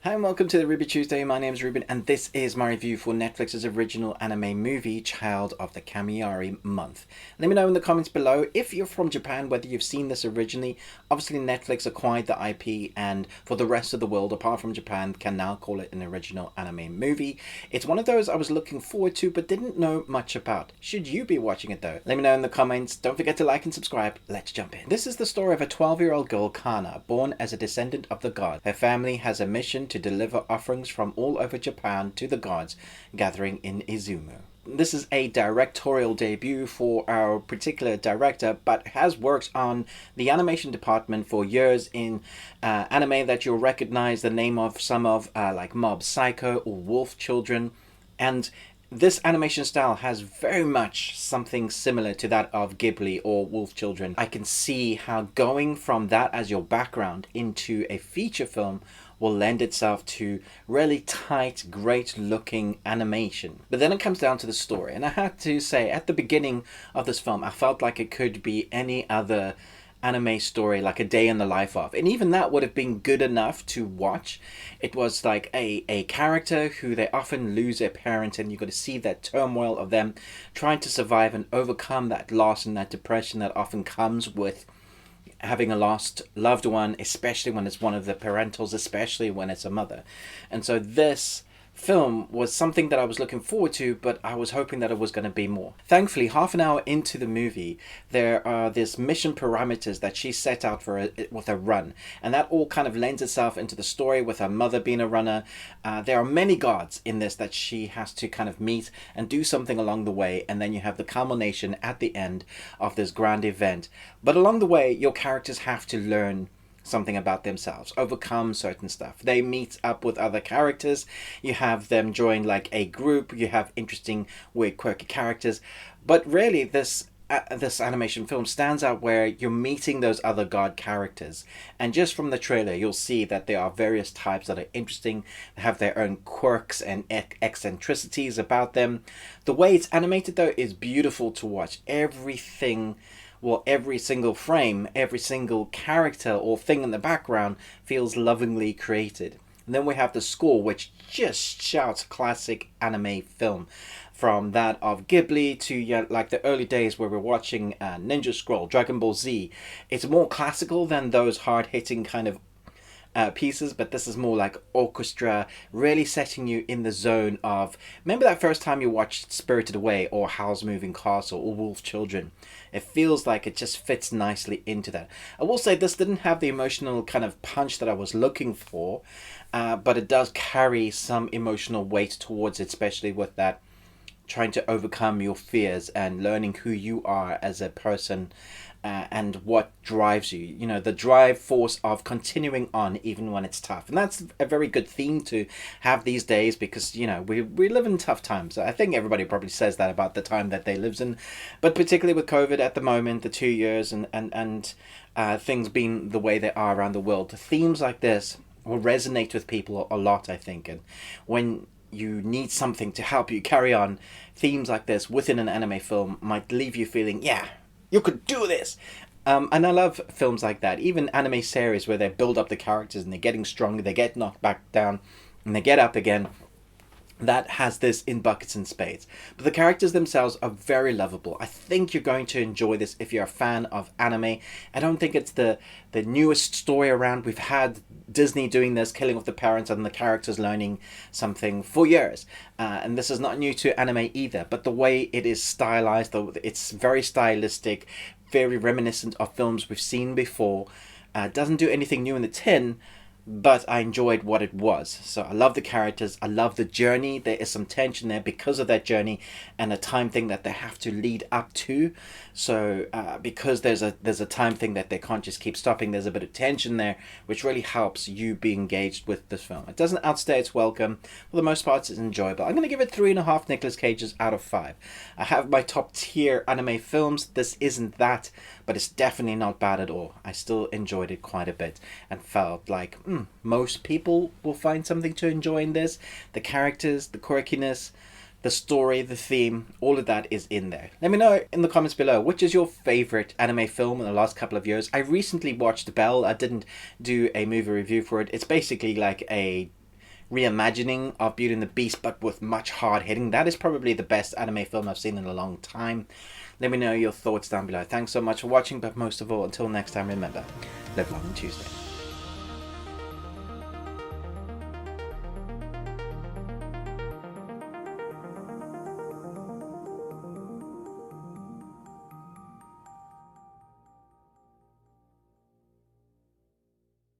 Hi and welcome to the Ruby Tuesday. My name is Ruben and this is my review for Netflix's original anime movie, Child of the Kamiari Month. Let me know in the comments below if you're from Japan, whether you've seen this originally. Obviously Netflix acquired the IP and for the rest of the world, apart from Japan, can now call it an original anime movie. It's one of those I was looking forward to but didn't know much about. Should you be watching it though? Let me know in the comments. Don't forget to like and subscribe. Let's jump in. This is the story of a 12-year-old girl, Kana, born as a descendant of the gods. Her family has a mission to deliver offerings from all over Japan to the gods, gathering in Izumo. This is a directorial debut for our particular director, but has worked on the animation department for years in anime that you'll recognize the name of some of, like Mob Psycho or Wolf Children. And this animation style has very much something similar to that of Ghibli or Wolf Children. I can see how going from that as your background into a feature film will lend itself to really tight, great looking animation. But then it comes down to the story, and I have to say at the beginning of this film I felt like it could be any other anime story, like a day in the life of, and even that would have been good enough to watch. It was like a character who they often lose their parent, and you got to see that turmoil of them trying to survive and overcome that loss and that depression that often comes with having a lost loved one, especially when it's one of the parentals, especially when it's a mother. And so this film was something that I was looking forward to, but I was hoping that it was going to be more. Thankfully, half an hour into the movie, there are these mission parameters that she set out for with a run, and that all kind of lends itself into the story with her mother being a runner. There are many gods in this that she has to kind of meet and do something along the way, and then you have the culmination at the end of this grand event. But along the way, your characters have to learn something about themselves, overcome certain stuff. They meet up with other characters, you have them join like a group, you have interesting, weird, quirky characters. But really this animation film stands out where you're meeting those other god characters, and just from the trailer you'll see that there are various types that are interesting, have their own quirks and eccentricities about them. The way it's animated though is beautiful to watch. Every single frame, every single character or thing in the background feels lovingly created. And then we have the score, which just shouts classic anime film. From that of Ghibli to like the early days where we're watching Ninja Scroll, Dragon Ball Z. It's more classical than those hard-hitting kind of pieces, but this is more like orchestra, really setting you in the zone of, remember that first time you watched Spirited Away or Howl's Moving Castle or Wolf Children? It feels like it just fits nicely into that. I will say this didn't have the emotional kind of punch that I was looking for, but it does carry some emotional weight towards it, especially with that trying to overcome your fears and learning who you are as a person, and what drives you, the drive force of continuing on even when it's tough. And that's a very good theme to have these days, because we live in tough times. I think everybody probably says that about the time that they lives in, but particularly with COVID at the moment, the 2 years, and things being the way they are around the world, themes like this will resonate with people a lot, I think. And when you need something to help you carry on, themes like this within an anime film might leave you feeling, yeah, you could do this. And I love films like that, even anime series where they build up the characters and they're getting stronger, they get knocked back down, and they get up again. That has this in buckets and spades. But the characters themselves are very lovable. I think you're going to enjoy this if you're a fan of anime. I don't think it's the newest story around. We've had Disney doing this, killing off the parents and the characters learning something for years. And this is not new to anime either. But the way it is stylized, it's very stylistic, very reminiscent of films we've seen before. Doesn't do anything new in the tin, but I enjoyed what it was. So I love the characters, I love the journey. There is some tension there because of that journey and a time thing that they have to lead up to. So because there's a time thing that they can't just keep stopping, there's a bit of tension there, which really helps you be engaged with this film. It doesn't outstay its welcome. For the most part, it's enjoyable. I'm going to give it 3.5 Nicolas Cages out of 5. I have my top tier anime films. This isn't that, but it's definitely not bad at all. I still enjoyed it quite a bit and felt like most people will find something to enjoy in this. The characters, the quirkiness, the story, the theme, all of that is in there. Let me know in the comments below, which is your favorite anime film in the last couple of years. I recently watched Belle. I didn't do a movie review for it. It's basically like a reimagining of Beauty and the Beast, but with much hard hitting. That is probably the best anime film I've seen in a long time. Let me know your thoughts down below. Thanks so much for watching, but most of all, until next time, remember, live long on Tuesday.